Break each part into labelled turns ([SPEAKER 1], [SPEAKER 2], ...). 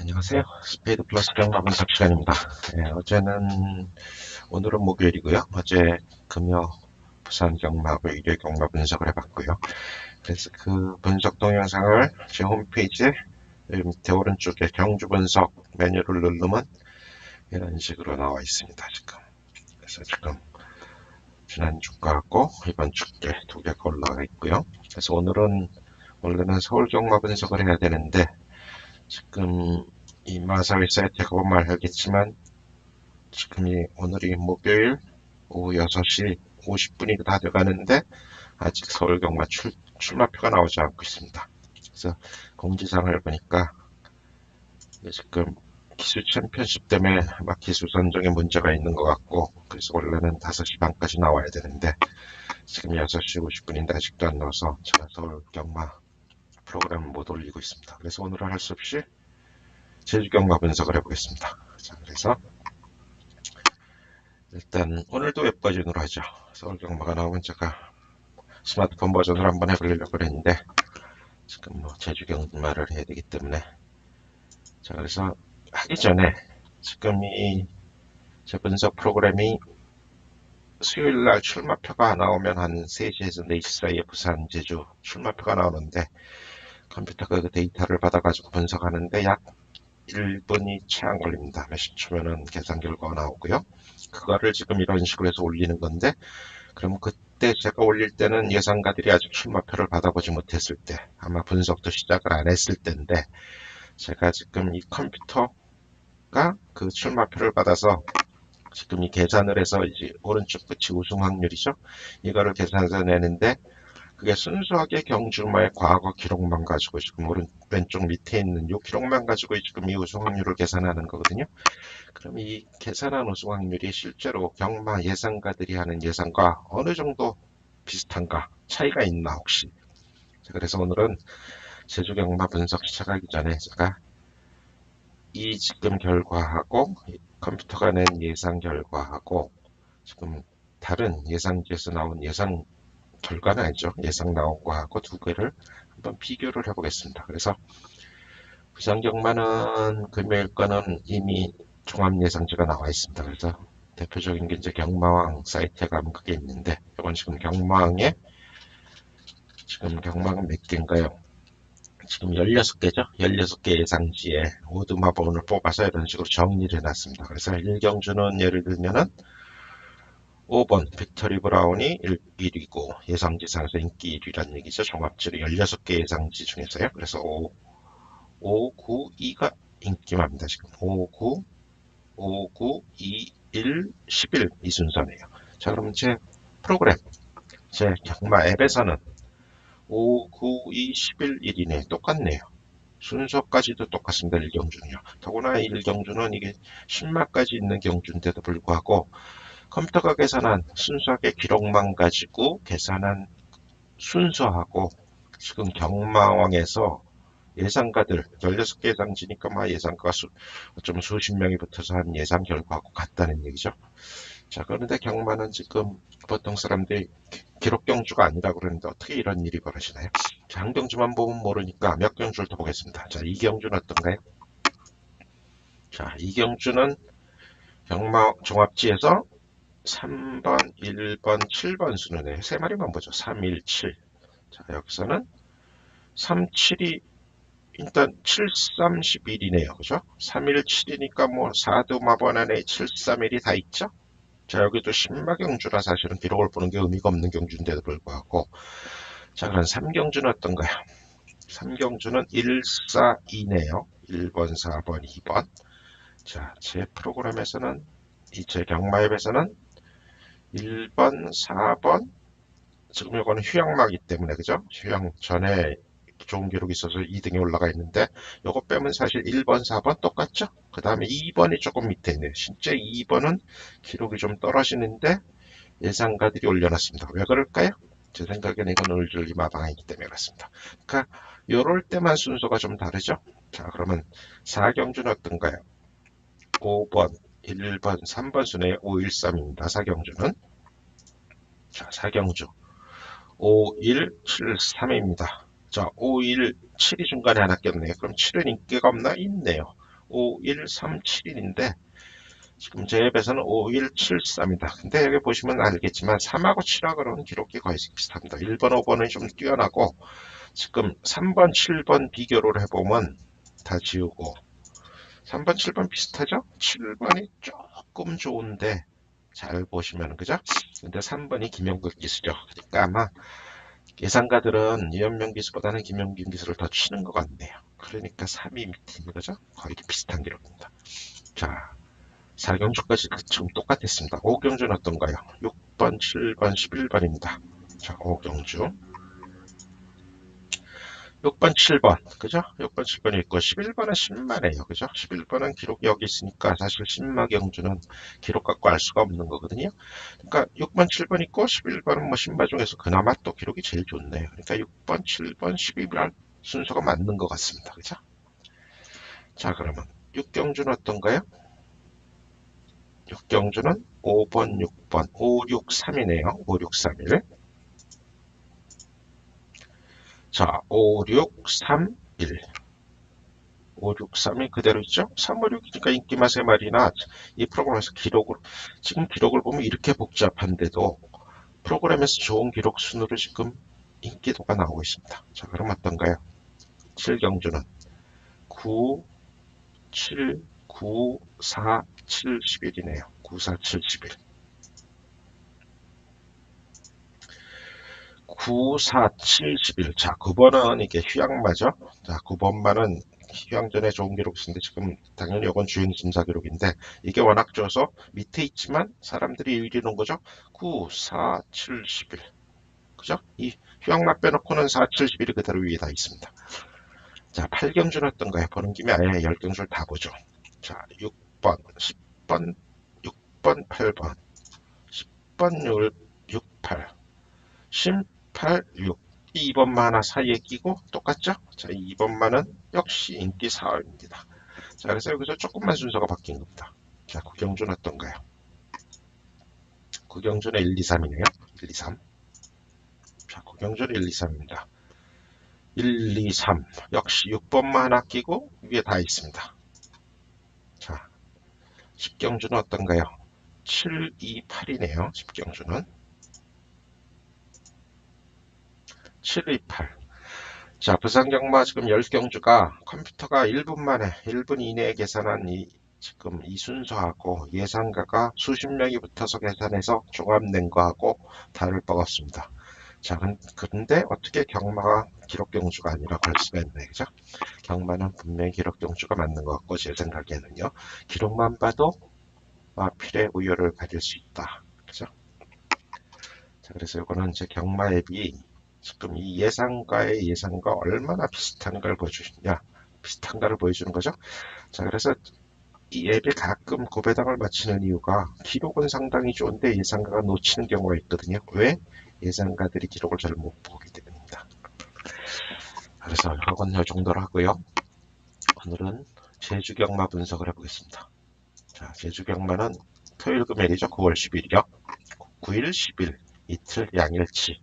[SPEAKER 1] 안녕하세요. 스페이드 플러스 경마 분석 시간입니다. 오늘은 목요일이고요. 어제 금요 부산 경마하고 일요 경마 분석을 해봤고요. 그래서 그 분석 동영상을 제 홈페이지에 밑에 오른쪽에 경주 분석 메뉴를 누르면 이런 식으로 나와 있습니다. 그래서 지금 지난주가하고 이번 주께 두 개가 올라가 있고요. 그래서 원래는 서울 경마 분석을 해야 되는데 지금 이 마사회 사이트에 가보면 알겠지만 오늘이 목요일 오후 6시 50분이 다 돼가는데 아직 서울 경마 출마표가 나오지 않고 있습니다. 그래서 공지사항을 보니까 지금 기수 챔피언십 때문에 아마 기수 선정에 문제가 있는 것 같고, 그래서 원래는 5시 반까지 나와야 되는데 지금 6시 50분인데 아직도 안 나와서 제가 서울 경마 프로그램을 못 올리고 있습니다. 그래서 오늘은 할 수 없이 제주 경마 분석을 해보겠습니다. 자, 그래서 일단 오늘도 웹 버전으로 하죠. 서울 경마가 나오면 제가 스마트폰 버전으로 한번 해보려고 했는데 지금 제주 경마를 해야 되기 때문에, 자, 그래서 하기 전에 지금 제 분석 프로그램이 수요일날 출마표가 나오면 한 3시에서 4시 사이에 부산 제주 출마표가 나오는데 컴퓨터가 그 데이터를 받아가지고 분석하는데 약 1분이 채 안 걸립니다. 몇십 초면은 계산 결과가 나오고요. 그거를 지금 이런 식으로 해서 올리는 건데, 그럼 그때 제가 올릴 때는 예상가들이 아직 출마표를 받아보지 못했을 때, 아마 분석도 시작을 안 했을 때인데, 제가 지금 이 컴퓨터가 그 출마표를 받아서 지금 이 계산을 해서 이제 오른쪽 끝이 우승 확률이죠. 이거를 계산해서 내는데, 그게 순수하게 경주마의 과거 기록만 가지고 지금 왼쪽 밑에 있는 이 기록만 가지고 지금 이 우승 확률을 계산하는 거거든요. 그럼 이 계산한 우승 확률이 실제로 경마 예상가들이 하는 예상과 어느 정도 비슷한가, 차이가 있나 혹시. 자, 그래서 오늘은 제주 경마 분석 시작하기 전에 제가 이 지금 결과하고 컴퓨터가 낸 예상 결과하고 지금 다른 예상지에서 나온 예상 결과는 아니죠. 예상 나온 거하고 두 개를 한번 비교를 해보겠습니다. 그래서 부산 경마는 금요일 거는 이미 종합 예상치가 나와 있습니다. 그래서 대표적인 게 이제 경마왕 사이트에 가면 그게 있는데, 이건 지금 경마왕은 몇 개인가요? 지금 16개죠? 16개 예상지에 오두마번을 뽑아서 이런 식으로 정리를 해놨습니다. 그래서 1경주는 예를 들면은 5번 빅터리 브라운이 1위고 예상지상에서 인기 1위란 얘기죠. 종합지로 16개 예상지 중에서요. 그래서 5, 9, 2가 인기맘입니다. 지금 5, 9, 5, 9, 2, 1, 11 이 순서네요. 자, 그럼 제 프로그램, 제 경마 앱에서는 5, 9, 2, 11, 1이네. 똑같네요. 순서까지도 똑같습니다. 1경주는요. 더구나 1경주는 이게 10마까지 있는 경주인데도 불구하고 컴퓨터가 계산한 순수하게 기록만 가지고 계산한 순서하고 지금 경마왕에서 예상가들 16개 예상지니까 예상가가 어쩌면 수십 명이 붙어서 한 예상 결과하고 같다는 얘기죠. 자, 그런데 경마는 지금 보통 사람들이 기록 경주가 아니라 그러는데 어떻게 이런 일이 벌어지나요? 자, 한 경주만 보면 모르니까 몇 경주를 더 보겠습니다. 자, 이 경주는 어떤가요? 자, 이 경주는 경마 종합지에서 3번, 1번, 7번 순으네요. 세 마리만 보죠. 3, 1, 7. 자, 여기서는 3, 7이 일단 7, 3, 11이네요. 그죠? 3, 1, 7이니까 4도 마번 안에 7, 3, 1이 다 있죠? 자, 여기도 신마 경주라 사실은 기록을 보는 게 의미가 없는 경주인데도 불구하고. 자, 그럼 3경주는 어떤가요? 3경주는 1, 4, 2네요. 1번, 4번, 2번. 자, 제 프로그램에서는, 제 경마앱에서는 1번, 4번, 지금 이거는 휴양마기 때문에, 그죠? 휴양 전에 좋은 기록이 있어서 2등에 올라가 있는데, 요거 빼면 사실 1번, 4번 똑같죠? 그 다음에 2번이 조금 밑에 있네요. 실제 2번은 기록이 좀 떨어지는데, 예상가들이 올려놨습니다. 왜 그럴까요? 제 생각에는 이건 을줄기 마방이기 때문에 그렇습니다. 그러니까 요럴 때만 순서가 좀 다르죠? 자, 그러면 4경주는 어떤가요? 5번, 1번, 3번 순에 513입니다. 4경주는. 자, 4경주. 5, 1, 7, 3입니다. 자, 5, 1, 7이 중간에 하나 꼈네요. 그럼 7은 인기가 없나? 있네요. 5137인데 지금 제 앱에서는 5173이다. 근데 여기 보시면 알겠지만 3하고 7하고는 기록이 거의 비슷합니다. 1번, 5번은 좀 뛰어나고 지금 3번, 7번 비교를 해보면 다 지우고 3번, 7번 비슷하죠? 7번이 조금 좋은데 잘 보시면 그죠? 근데 3번이 김영국 기수죠. 그러니까 아마 예상가들은 이현명 기수보다는 김영균 기수를 더 치는 것 같네요. 그러니까 3위 밑인 거죠? 거의 비슷한 기록입니다. 자, 4경주까지 지금 똑같았습니다. 5경주는 어떤가요? 6번, 7번, 11번입니다. 자, 5경주. 6번, 7번. 그죠? 6번, 7번이 있고, 11번은 10마네요. 그죠? 11번은 기록이 여기 있으니까 사실 10마 경주는 기록 갖고 알 수가 없는 거거든요. 그러니까 6번, 7번 있고, 11번은 뭐 10마 중에서 그나마 또 기록이 제일 좋네요. 그러니까 6번, 7번, 12번 순서가 맞는 것 같습니다. 그죠? 자, 그러면 6경주는 어떤가요? 6경주는 5번, 6번, 5, 6, 3이네요. 5, 6, 3, 1. 자, 5, 6, 3, 1. 5, 6, 3이 그대로 있죠? 3, 5, 6이니까 인기마 3마리나 이 프로그램에서 지금 기록을 보면 이렇게 복잡한데도 프로그램에서 좋은 기록 순으로 지금 인기도가 나오고 있습니다. 자, 그럼 어떤가요? 7경주는 9, 7, 9, 4, 7, 11이네요. 9, 4, 7, 11. 9, 4, 7, 11. 자, 9번은 이게 휴양마죠. 자, 9번만은 휴양전에 좋은 기록인데 지금 당연히 이건 주행 심사 기록인데 이게 워낙 좋아서 밑에 있지만 사람들이 이리는 거죠. 9, 4, 7, 11. 그죠? 이 휴양마 빼놓고는 4, 7, 11이 그대로 위에 다 있습니다. 자, 8경주는 어떤가요? 보는 김에 아예 10경주를 다 보죠. 자, 6번, 10번, 6번, 8번, 10번, 6, 8, 18, 6. 2번만 하나 사이에 끼고 똑같죠? 자, 2번만은 역시 인기 4입니다. 자, 그래서 여기서 조금만 순서가 바뀐 겁니다. 자, 구경주는 어떤가요? 구경주는 1, 2, 3이네요. 1, 2, 3. 자, 구경주는 1, 2, 3입니다. 1, 2, 3. 역시 6번만 하나 끼고 위에 다 있습니다. 자, 10경주는 어떤가요? 7, 2, 8이네요. 10경주는. 7, 2, 8. 자, 부산경마 지금 10경주가 컴퓨터가 1분 만에, 1분 이내에 계산한 지금 이 순서하고 예상가가 수십 명이 붙어서 계산해서 종합낸 거하고 다를 바가 없습니다. 자, 근데 어떻게 경마가 기록경주가 아니라고 할 수가 있나요? 그죠? 경마는 분명히 기록경주가 맞는 것 같고, 제 생각에는요. 기록만 봐도 필의 우열을 가질 수 있다. 그죠? 자, 그래서 이거는 제 경마 앱이 지금 이 예상과의 예상과 얼마나 비슷한 걸 보여주냐, 비슷한가를 보여주는 거죠. 자, 그래서 이 앱이 가끔 고배당을 맞추는 이유가 기록은 상당히 좋은데 예상가가 놓치는 경우가 있거든요. 왜? 예상가들이 기록을 잘 못 보기 때문입니다. 그래서 이건 이 정도로 하고요. 오늘은 제주경마 분석을 해보겠습니다. 자, 제주경마는 토요일 금요일이죠. 9월 10일이요. 9일, 10일 이틀 양일치.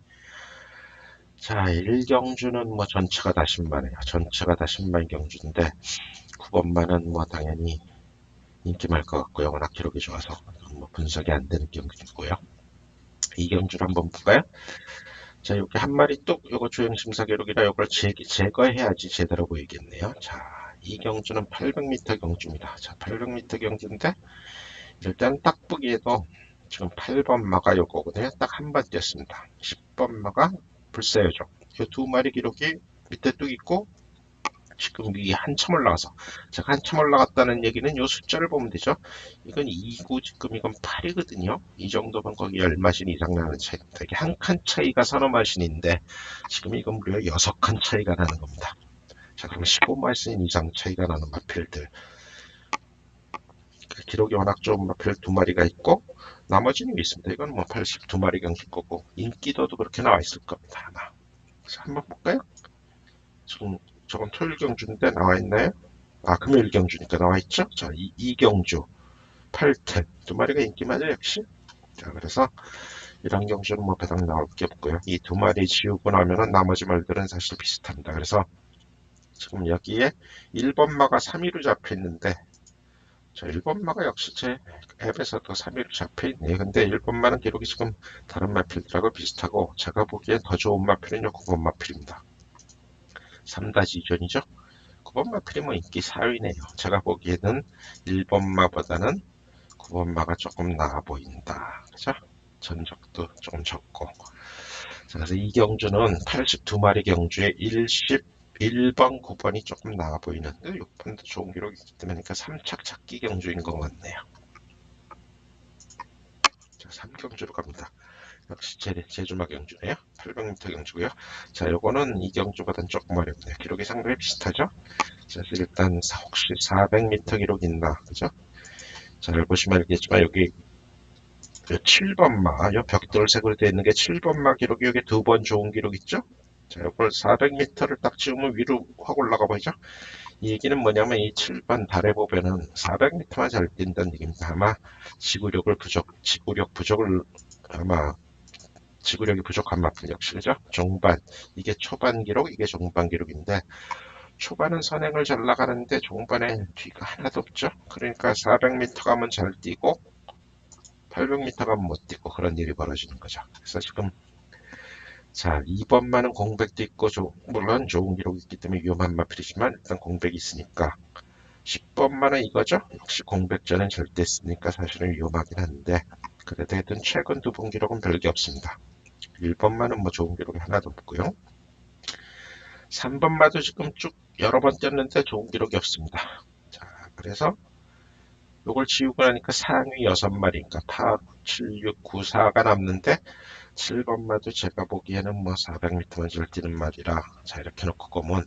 [SPEAKER 1] 자, 1경주는 뭐 전체가 다 10만이에요. 전체가 다 10만 경주인데 9번만은 뭐 당연히 인기 말 것 같고요. 워낙 기록이 좋아서 뭐 분석이 안 되는 경주고요. 2경주를 한번 볼까요? 자, 이렇게 한 마리 뚝 요거 주행 심사 기록이라 요걸 제거해야지 제대로 보이겠네요. 자, 2경주는 800m 경주입니다. 자, 800m 경주인데 일단 딱 보기에도 지금 8번 마가 요거거든요. 딱 한 번 뛰었습니다. 10번 마가 불사요죠. 이 두 마리 기록이 밑에 뚝 있고 지금 위에 한참 올라가서 제가 한참 올라갔다는 얘기는 이 숫자를 보면 되죠. 이건 2고 지금 이건 8이거든요. 이 정도면 거기 10마신 이상 나는 차이입니다. 이게 한 칸 차이가 서너 마신인데 지금 이건 무려 6칸 차이가 나는 겁니다. 자, 그럼 15마신 이상 차이가 나는 마필들, 기록이 워낙 좋은 마필 두 마리가 있고 나머지는 있습니다. 이건 뭐 82마리 경기 거고 인기도도 그렇게 나와 있을 겁니다. 아마. 자, 한번 볼까요? 지금 저건 토요일 경주인데 나와 있나요? 아, 금요일 경주니까 나와 있죠? 자, 이경주 8템 두 마리가 인기마죠, 역시. 자, 그래서 이런 경주는 뭐 배당 나올 게 없고요. 이 두 마리 지우고 나면은 나머지 말들은 사실 비슷합니다. 그래서 지금 여기에 1번마가 3위로 잡혀 있는데, 저 1번마가 역시 제 앱에서도 3위로 잡혀 있네요. 근데 1번마는 기록이 지금 다른 마필들하고 비슷하고, 제가 보기엔 더 좋은 마필은 9번 마필입니다. 3-2전이죠. 9번 마필이 뭐 인기 4위네요. 제가 보기에는 1번마보다는 9번마가 조금 나아 보인다. 그죠? 전적도 조금 적고. 자, 그래서 이 경주는 82마리 경주에 1번, 9번이 조금 나아 보이는데 6번도 좋은 기록이 있기 때문에 3착 찾기 경주인 것 같네요. 자, 3경주로 갑니다. 역시 제주마 경주네요. 800m 경주고요. 자, 요거는 이 경주보다는 조금 어렵네요. 기록이 상당히 비슷하죠? 자, 그래서 일단 혹시 400m 기록 있나? 그죠? 잘 보시면 알겠지만 여기 7번마, 요 벽돌색으로 되어 있는 게 7번마 기록이 여기 2번 좋은 기록 있죠? 자, 이걸 400m를 딱 지우면 위로 확 올라가 보이죠? 이 얘기는 뭐냐면 이 7번 달에 보면은 400m만 잘 뛴다는 얘기입니다. 아마 지구력이 부족한 마필 역시, 그죠? 종반, 이게 초반 기록, 이게 종반 기록인데, 초반은 선행을 잘 나가는데 종반에 뒤가 하나도 없죠? 그러니까 400m 가면 잘 뛰고, 800m 가면 못 뛰고 그런 일이 벌어지는 거죠. 그래서 지금 자 2번만은 공백도 있고 물론 좋은 기록이 있기 때문에 위험한 마필이지만 일단 공백이 있으니까 10번만은 이거죠. 역시 공백전은 절대 쓰니까 사실은 위험하긴 한데 그래도 하여튼 최근 2번 기록은 별게 없습니다. 1번만은 뭐 좋은 기록이 하나도 없고요. 3번마도 지금 쭉 여러 번 뛰었는데 좋은 기록이 없습니다. 자 그래서 요걸 지우고 나니까 상위 6마리니까 8, 7, 6, 9, 4가 남는데 7번마도 제가 보기에는 뭐 400m만 잘 뛰는 말이라 자 이렇게 놓고 보면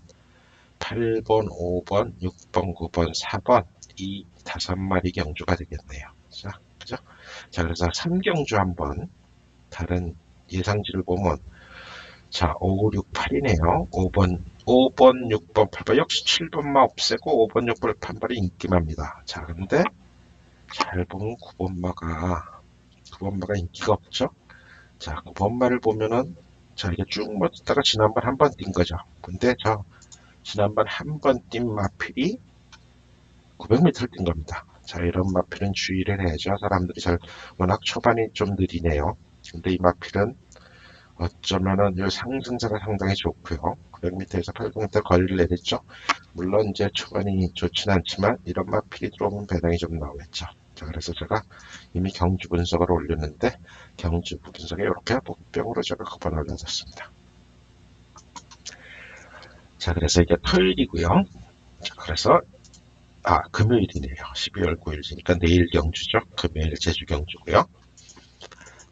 [SPEAKER 1] 8번, 5번, 6번, 9번, 4번 이 5마리 경주가 되겠네요. 자, 그죠? 자, 그래서 3경주 한번 다른 예상지를 보면 자, 5, 6, 8이네요. 5번, 6번, 8번 역시 7번만 없애고 5번, 6번, 8번이 인기만입니다. 자, 근데 잘 보면 9번마가 인기가 없죠? 자, 9번마를 보면은 자, 이게 쭉 뻗다가 지난번 한 번 뛴 거죠. 근데 지난번 한 번 뛴 마필이 900m를 뛴 겁니다. 자, 이런 마필은 주의를 해야죠. 사람들이 워낙 초반이 좀 느리네요. 근데 이 마필은 어쩌면은 이 상승세가 상당히 좋고요. 900m에서 800m 거리를 내렸죠. 물론 이제 초반이 좋진 않지만 이런 마필이 들어오면 배당이 좀 나오겠죠. 자, 그래서 제가 이미 경주 분석을 올렸는데 경주 분석에 이렇게 복병으로 제가 9번 올려뒀습니다. 자, 그래서 이게 토요일이고요. 자, 그래서 금요일이네요. 12월 9일이니까 내일 경주죠. 금요일 제주 경주고요.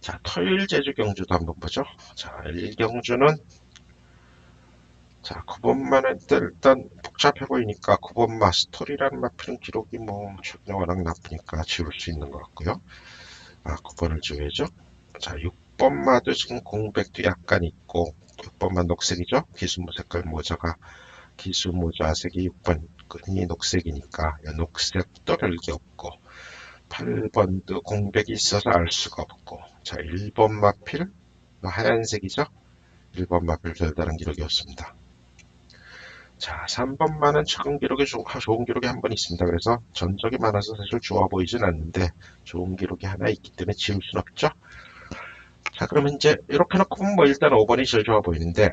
[SPEAKER 1] 자, 토요일 제주 경주도 한번 보죠. 자, 1경주는 자, 9번만은 일단 복잡해 보이니까 9번마 스토리라는 마필은 기록이 뭐 최근에 워낙 나쁘니까 지울 수 있는 것 같고요. 9번을 지워야죠. 자, 6번마도 지금 공백도 약간 있고 6번마 녹색이죠. 기수모 색깔 모자가 기수모자 색이 6번 끈이 녹색이니까 녹색도 별게 없고 8번도 공백이 있어서 알 수가 없고 자 1번 마필 하얀색이죠. 1번 마필 별다른 기록이 없습니다. 자 3번만은 최근 기록이 좋은 기록이 한 번 있습니다. 그래서 전적이 많아서 사실 좋아 보이진 않는데 좋은 기록이 하나 있기 때문에 지울 순 없죠. 자 그러면 이제 이렇게 놓고 보면 뭐 일단 5번이 제일 좋아 보이는데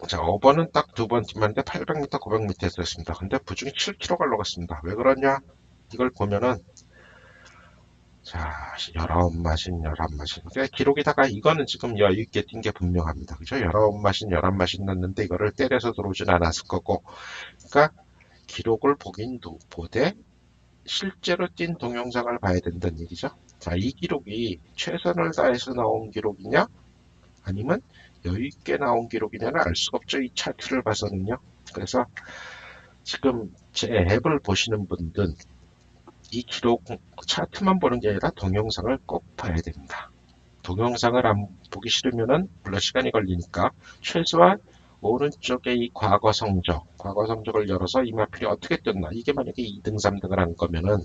[SPEAKER 1] 자 5번은 딱 2번 팀인데 800m, 900m에 들었습니다. 근데 부중이 7km가 올라갔습니다. 왜 그러냐 이걸 보면은 자, 19마신, 11마신. 그러니까 기록에다가 이거는 지금 여유있게 뛴 게 분명합니다. 그죠? 19마신, 11마신 났는데 이거를 때려서 들어오진 않았을 거고. 그러니까 기록을 보긴 보되 실제로 뛴 동영상을 봐야 된다는 얘기죠. 자, 이 기록이 최선을 다해서 나온 기록이냐? 아니면 여유있게 나온 기록이냐는 알 수가 없죠. 이 차트를 봐서는요. 그래서 지금 제 앱을 보시는 분들은 이 기록 차트만 보는 게 아니라 동영상을 꼭 봐야 됩니다. 동영상을 안 보기 싫으면은 물론 시간이 걸리니까 최소한 오른쪽에 이 과거 성적을 열어서 이 마필이 어떻게 떴나 이게 만약에 2등, 3등을 한 거면은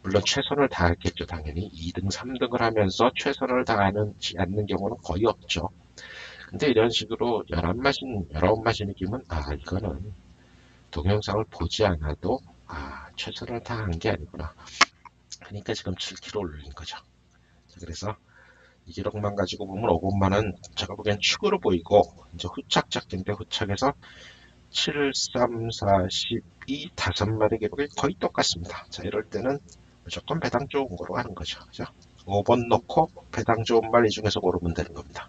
[SPEAKER 1] 물론 최선을 다했겠죠. 당연히 2등, 3등을 하면서 최선을 다하지 않는 경우는 거의 없죠. 근데 이런 식으로 11마신, 19마신 이기면 이거는 동영상을 보지 않아도 최선을 다한 게 아니구나. 그러니까 지금 7kg 올린 거죠. 그래서 이 기록만 가지고 보면 5번만은 제가 보기엔 축으로 보이고, 이제 후착 잡기인데 후착에서 7, 3, 4, 12, 5마리 기록이 거의 똑같습니다. 자, 이럴 때는 무조건 배당 좋은 거로 하는 거죠. 그죠? 5번 놓고 배당 좋은 말 이 중에서 고르면 되는 겁니다.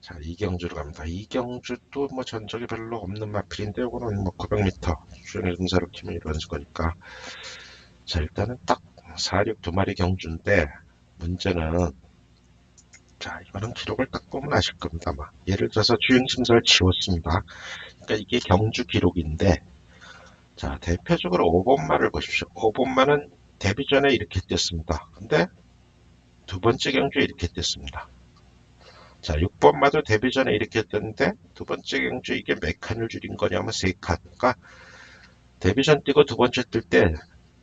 [SPEAKER 1] 자, 이경주로 갑니다. 이경주도 뭐 전적이 별로 없는 마필인데, 이거는 뭐 900m 주행의 등사를 키면 이런 거니까. 자, 일단은 딱 46 두 마리 경주인데, 문제는, 자, 이거는 기록을 딱 보면 아실 겁니다. 아마. 예를 들어서 주행심사를 지웠습니다. 그러니까 이게 경주 기록인데, 자, 대표적으로 5번마를 보십시오. 5번마는 데뷔 전에 이렇게 뛰었습니다. 근데 두 번째 경주에 이렇게 뛰었습니다. 자, 6번마도 데뷔 전에 이렇게 뛰었는데 두 번째 경주에 이게 몇 칸을 줄인 거냐면 3칸. 그러니까 데뷔 전 뛰고 두 번째 뛸 때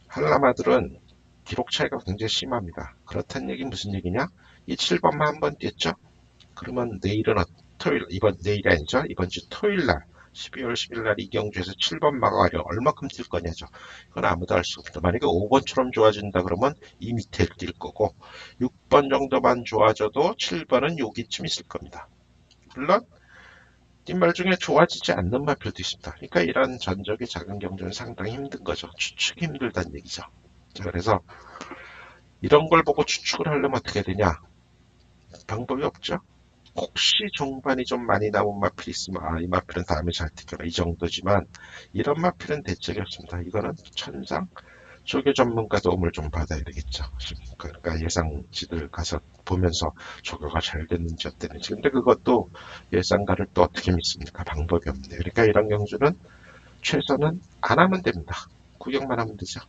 [SPEAKER 1] 한라마들은 기록 차이가 굉장히 심합니다. 그렇다는 얘기는 무슨 얘기냐? 이 7번만 한 번 뛰었죠? 그러면 내일은 토요일, 내일이 아니죠? 이번 주 토요일 날 12월 10일 날 이경주에서 7번 마가가려 얼마큼 뛸 거냐죠. 이건 아무도 알 수 없다. 만약에 5번처럼 좋아진다 그러면 이 밑에 뛸 거고, 6번 정도만 좋아져도 7번은 여기쯤 있을 겁니다. 물론 뒷말 중에 좋아지지 않는 마필도 있습니다. 그러니까 이런 전적이 작은 경주는 상당히 힘든 거죠. 추측이 힘들다는 얘기죠. 자, 그래서 이런 걸 보고 추측을 하려면 어떻게 되냐? 방법이 없죠. 혹시 종반이 좀 많이 남은 마필이 있으면 이 마필은 다음에 잘 튀겨라 이 정도지만, 이런 마필은 대책이 없습니다. 이거는 천상 조교 전문가 도움을 좀 받아야 되겠죠. 그러니까 예상지들 가서 보면서 조교가 잘 됐는지 어땠는지. 근데 그것도 예상가를 또 어떻게 믿습니까? 방법이 없네요. 그러니까 이런 경주는 최선은 안 하면 됩니다. 구경만 하면 되죠.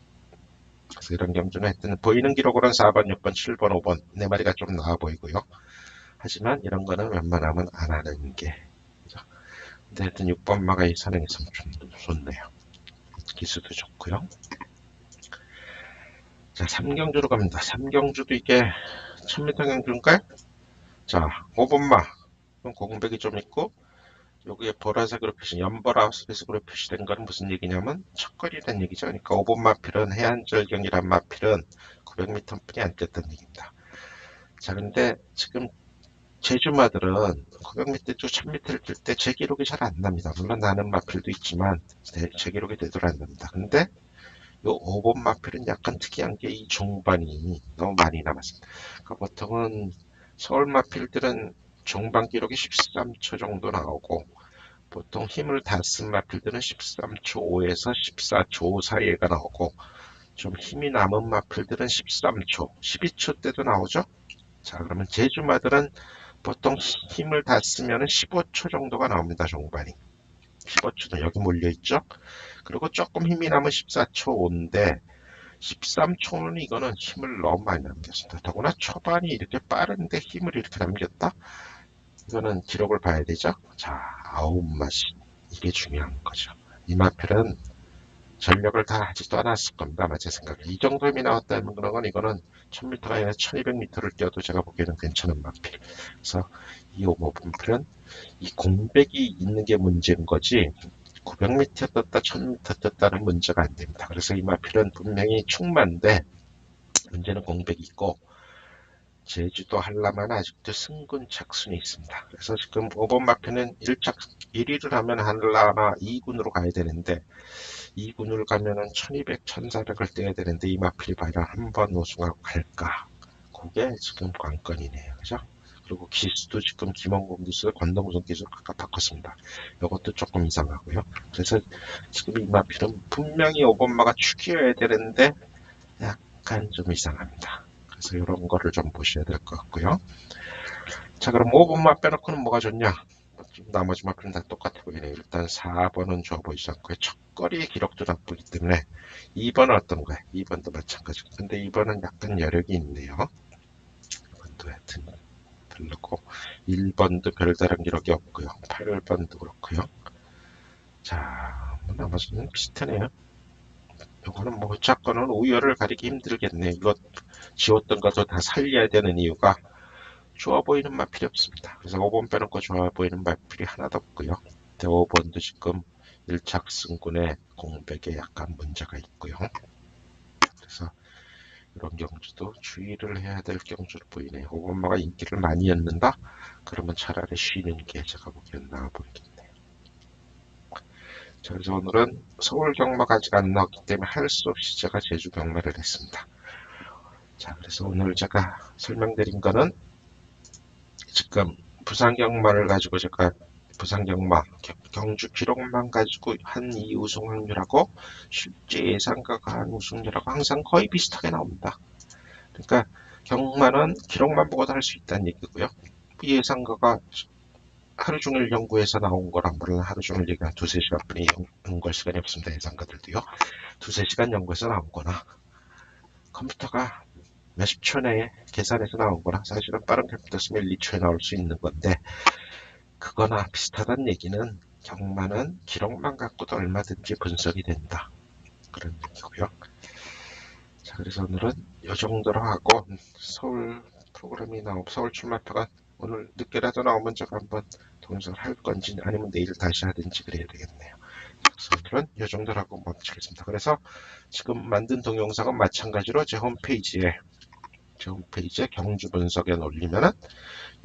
[SPEAKER 1] 그래서 이런 경주는 하여튼 보이는 기록으로는 4번, 6번, 7번, 5번 네 마리가 좀 나아 보이고요. 하지만 이런 거는 웬만하면 안 하는 게. 그죠? 근데 하여튼 6번 마가 이 선행성 좀 좋네요. 기수도 좋고요. 자, 3경주로 갑니다. 3경주도 이게 1000m 경주인가요? 자, 5번마. 공백이 좀 있고, 여기에 보라색으로 연보라색으로 표시된 거는 무슨 얘기냐면 첫거리라는 얘기죠. 그러니까 5번마 필은 해안절경이란 마필은 900m 뿐이 안 뛰었다는 얘기입니다. 자, 근데 지금 제주마들은 900m 쪽 1000m를 뛸 때 제 기록이 잘 안 납니다. 물론 나는 마필도 있지만 제 기록이 되도록 안 납니다. 근데 요 5번 마필은 약간 특이한 게 이 종반이 너무 많이 남았습니다. 그러니까 보통은 서울 마필들은 종반 기록이 13초 정도 나오고, 보통 힘을 다 쓴 마필들은 13초 5에서 14초 5 사이에가 나오고, 좀 힘이 남은 마필들은 13초, 12초 때도 나오죠. 자, 그러면 제주마들은 보통 힘을 다 쓰면 15초 정도가 나옵니다. 종반이 15초도 여기 몰려있죠. 그리고 조금 힘이 남은 14초 5인데 13초는 이거는 힘을 너무 많이 남겼습니다. 더구나 초반이 이렇게 빠른데 힘을 이렇게 남겼다? 이거는 기록을 봐야 되죠. 자, 아웃맛이 이게 중요한 거죠. 이 마필은 전력을 다 하지도 않았을 겁니다. 아마 제 생각에. 이 정도 힘이 나왔다는 건 이거는 1000m가 아니라 1200m를 뛰어도 제가 보기에는 괜찮은 마필. 그래서 이 오버분필은 이 공백이 있는 게 문제인 거지 900m 떴다 1000m 떴다는 문제가 안 됩니다. 그래서 이 마필은 분명히 충만데 문제는 공백이 있고, 제주도 한라만 아직도 승군 착순이 있습니다. 그래서 지금 5번 마필은 1위를 하면 한라마 2군으로 가야 되는데 2군을 가면은 1200, 1400을 떼야 되는데 이 마필이 과연 한 번 우승하고 갈까? 그게 지금 관건이네요. 그죠? 그리고 기수도 지금 김원곤 기수, 권동선 기수 각각 바꿨습니다. 이것도 조금 이상하고요. 그래서 지금 이 마필은 분명히 5번마가 축이어야 되는데 약간 좀 이상합니다. 그래서 이런 거를 좀 보셔야 될 것 같고요. 자, 그럼 5번마 빼놓고는 뭐가 좋냐? 나머지 마필은 다 똑같아 보이네요. 일단 4번은 좋아 보이지 않고요. 첫거리의 기록도 나쁘기 때문에 2번은 어떤가요? 2번도 마찬가지고. 근데 2번은 약간 여력이 있네요. 2번도 하여튼 별로고, 1번도 별다른 기록이 없고요. 8번도 그렇고요. 자, 나머지는 비슷하네요. 요거는 뭐 자꾸는 우열을 가리기 힘들겠네. 이거 지웠던 것도 다 살려야 되는 이유가 좋아 보이는 마필이 없습니다. 그래서 5번 빼놓고 좋아 보이는 마필이 하나도 없고요. 5번도 지금 일착승군의 공백에 약간 문제가 있고요. 그래서 이런 경주도 주의를 해야 될 경주로 보이네요. 오번마가 인기를 많이 얻는다? 그러면 차라리 쉬는 게 제가 보기엔 나아 보이겠네요. 자, 그래서 오늘은 서울 경마가 아직 안 나왔기 때문에 할 수 없이 제가 제주 경마를 했습니다. 자, 그래서 오늘 제가 설명드린 거는 지금 부산 경마를 가지고 제가 부산 경마 경주 기록만 가지고 한 이 우승 확률하고 실제 예상가가 한 우승률하고 항상 거의 비슷하게 나옵니다. 그러니까 경마는 기록만 보고도 할 수 있다는 얘기고요. 예상가가 하루 종일 연구해서 나온 거란 물론 하루 종일 얘기한 두세 시간 뿐이 연구할 시간이 없습니다. 예상가들도요. 두세 시간 연구해서 나온 거나 컴퓨터가 몇십 초 내에 계산해서 나온 거나 사실은 빠른 컴퓨터 쓰면 1, 2초에 나올 수 있는 건데 그거나 비슷하다는 얘기는 경마는 기록만 갖고도 얼마든지 분석이 된다. 그런 얘기고요. 자, 그래서 오늘은 이 정도로 하고 서울 프로그램이 서울 출마표가 오늘 늦게라도 나오면 제가 한번 동영상을 할 건지 아니면 내일 다시 하든지 그래야 되겠네요. 그래서 오늘은 이 정도로 하고 멈추겠습니다. 그래서 지금 만든 동영상은 마찬가지로 제 홈페이지에 경주 분석에 올리면은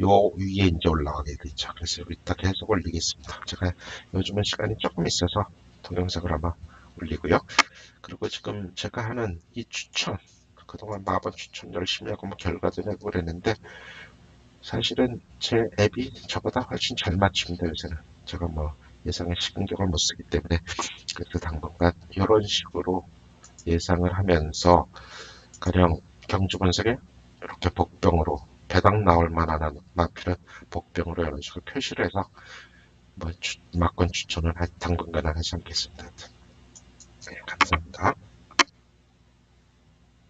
[SPEAKER 1] 요 위에 이제 올라가게 되죠. 그래서 여기다 계속 올리겠습니다. 제가 요즘은 시간이 조금 있어서 동영상을 아마 올리고요. 그리고 지금 제가 하는 이 추천, 그동안 마번 추천 열심히 하고 뭐 결과도 내고 그랬는데 사실은 제 앱이 저보다 훨씬 잘 맞춥니다. 요새는 제가 뭐 예상에 신경을 못 쓰기 때문에 그래서 당분간 이런 식으로 예상을 하면서 가령 경주 분석에 이렇게 복병으로 배당 나올 만한 마필은 복병으로 이런 식으로 표시를 해서 뭐 막권 추천을 당분간은 하지 않겠습니다. 네, 감사합니다.